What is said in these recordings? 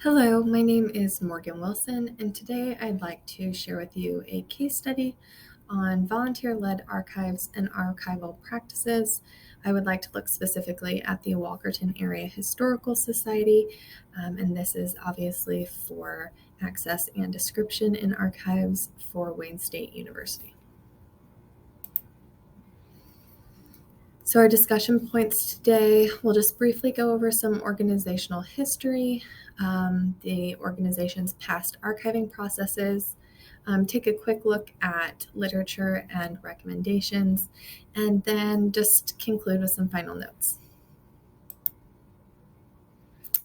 Hello, my name is Morgan Wilson, and today I'd like to share with you a case study on volunteer-led archives and archival practices. I would like to look specifically at the Walkerton Area Historical Society, and this is obviously for access and description in archives for Wayne State University. So our discussion points today, we'll just briefly go over some organizational history, the organization's past archiving processes, take a quick look at literature and recommendations, and then just conclude with some final notes.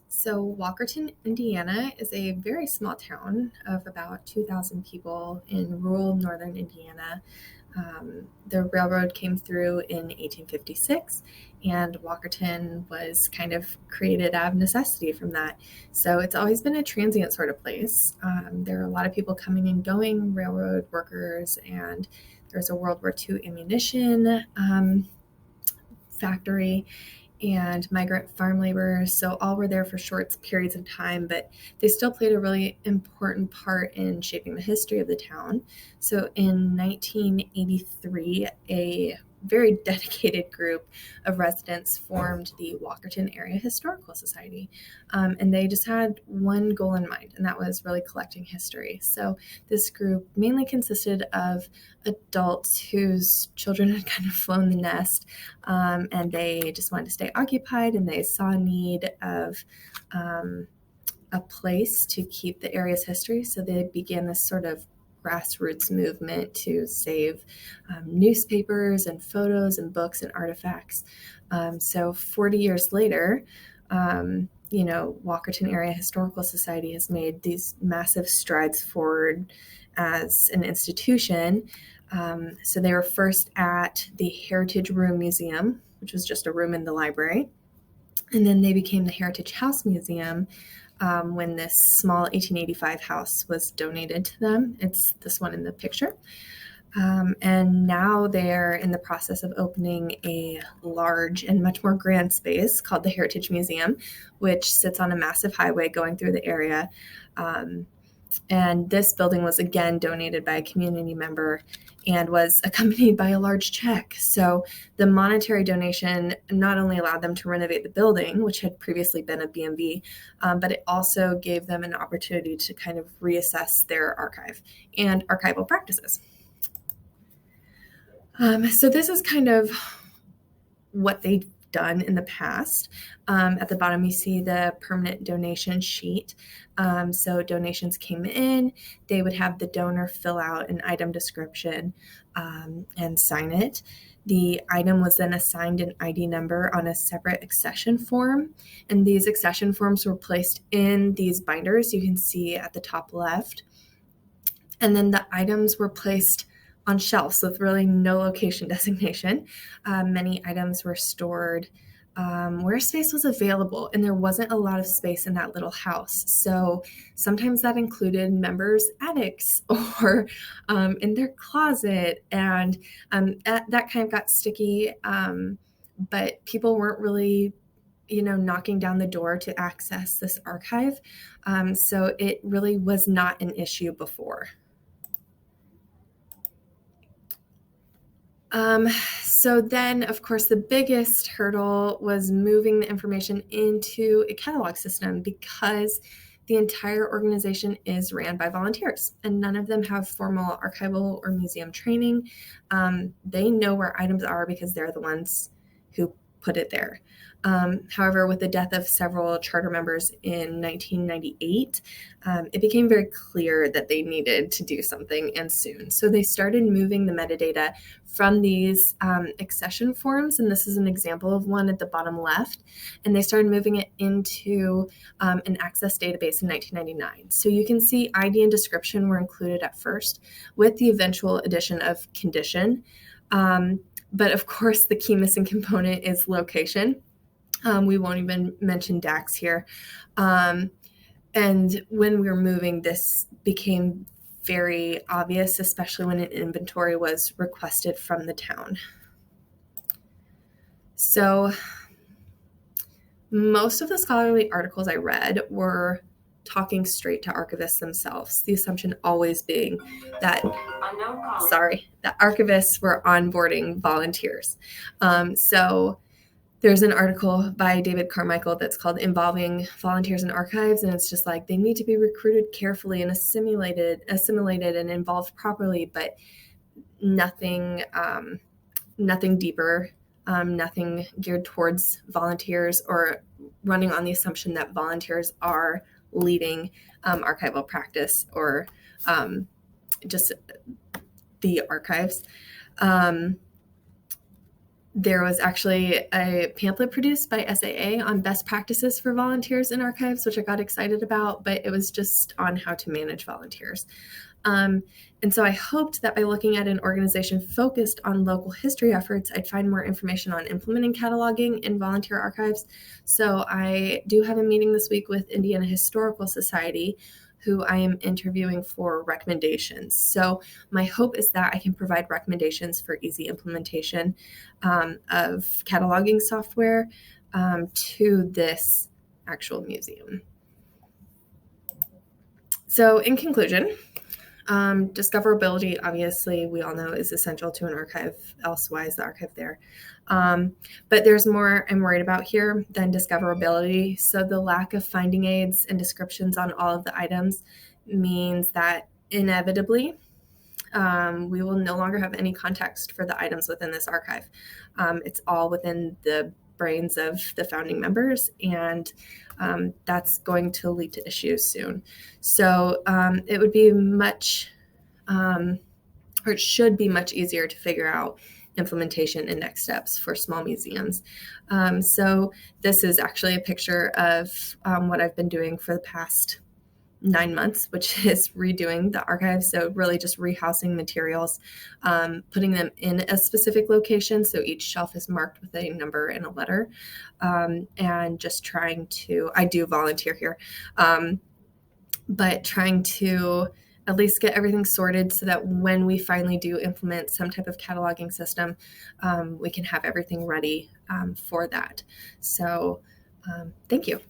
So Walkerton, Indiana is a very small town of about 2,000 people in rural northern Indiana. The railroad came through in 1856, and Walkerton was kind of created out of necessity from that. So it's always been a transient sort of place. There are a lot of people coming and going, railroad workers, and there's a World War II ammunition factory and migrant farm laborers. So all were there for short periods of time, but they still played a really important part in shaping the history of the town. So in 1983, a very dedicated group of residents formed the Walkerton Area Historical Society. And they just had one goal in mind, and that was really collecting history. So this group mainly consisted of adults whose children had kind of flown the nest, and they just wanted to stay occupied, and they saw a need of a place to keep the area's history. So they began this sort of grassroots movement to save newspapers and photos and books and artifacts. So 40 years later, Walkerton Area Historical Society has made these massive strides forward as an institution. So they were first at the Heritage Room Museum, which was just a room in the library. And then they became the Heritage House Museum when this small 1885 house was donated to them. It's this one in the picture. And now they're in the process of opening a large and much more grand space called the Heritage Museum, which sits on a massive highway going through the area. And this building was again donated by a community member and was accompanied by a large check. So the monetary donation not only allowed them to renovate the building, which had previously been a B&B, but it also gave them an opportunity to kind of reassess their archive and archival practices. So this is kind of what they've done in the past. At the bottom, you see the permanent donation sheet. So donations came in, they would have the donor fill out an item description and sign it. The item was then assigned an ID number on a separate accession form, and these accession forms were placed in these binders you can see at the top left. And then the items were placed on shelves with really no location designation. Many items were stored where space was available, and there wasn't a lot of space in that little house. So sometimes that included members' attics or in their closet, and that kind of got sticky, but people weren't really knocking down the door to access this archive. So it really was not an issue before. So then, of course, the biggest hurdle was moving the information into a catalog system because the entire organization is ran by volunteers, and none of them have formal archival or museum training. They know where items are because they're the ones who put it there. However, with the death of several charter members in 1998, it became very clear that they needed to do something, and soon. So they started moving the metadata from these accession forms, and this is an example of one at the bottom left, and they started moving it into an Access database in 1999. So you can see ID and description were included at first with the eventual addition of condition. But of course, the key missing component is location. We won't even mention DAX here. And when we were moving, this became very obvious, especially when an inventory was requested from the town. So most of the scholarly articles I read were talking straight to archivists themselves. The assumption always being that, that archivists were onboarding volunteers. So there's an article by David Carmichael that's called Involving Volunteers in Archives, and it's just like they need to be recruited carefully and assimilated and involved properly, but nothing deeper, nothing geared towards volunteers or running on the assumption that volunteers are leading archival practice or just the archives. There was actually a pamphlet produced by SAA on best practices for volunteers in archives, which I got excited about, but it was just on how to manage volunteers. And so I hoped that by looking at an organization focused on local history efforts, I'd find more information on implementing cataloging in volunteer archives. So I do have a meeting this week with Indiana Historical Society, who I am interviewing for recommendations. So my hope is that I can provide recommendations for easy implementation of cataloging software to this actual museum. So in conclusion, discoverability, obviously, we all know is essential to an archive, else why is the archive there? But there's more I'm worried about here than discoverability. So the lack of finding aids and descriptions on all of the items means that inevitably we will no longer have any context for the items within this archive. It's all within the brains of the founding members, and that's going to lead to issues soon. So it would be much, or it should be much easier to figure out implementation and next steps for small museums. So this is actually a picture of what I've been doing for the past 9 months, which is redoing the archive. So really just rehousing materials, putting them in a specific location. So each shelf is marked with a number and a letter, and just trying to, I do volunteer here, but trying to at least get everything sorted so that when we finally do implement some type of cataloging system, we can have everything ready for that. So thank you.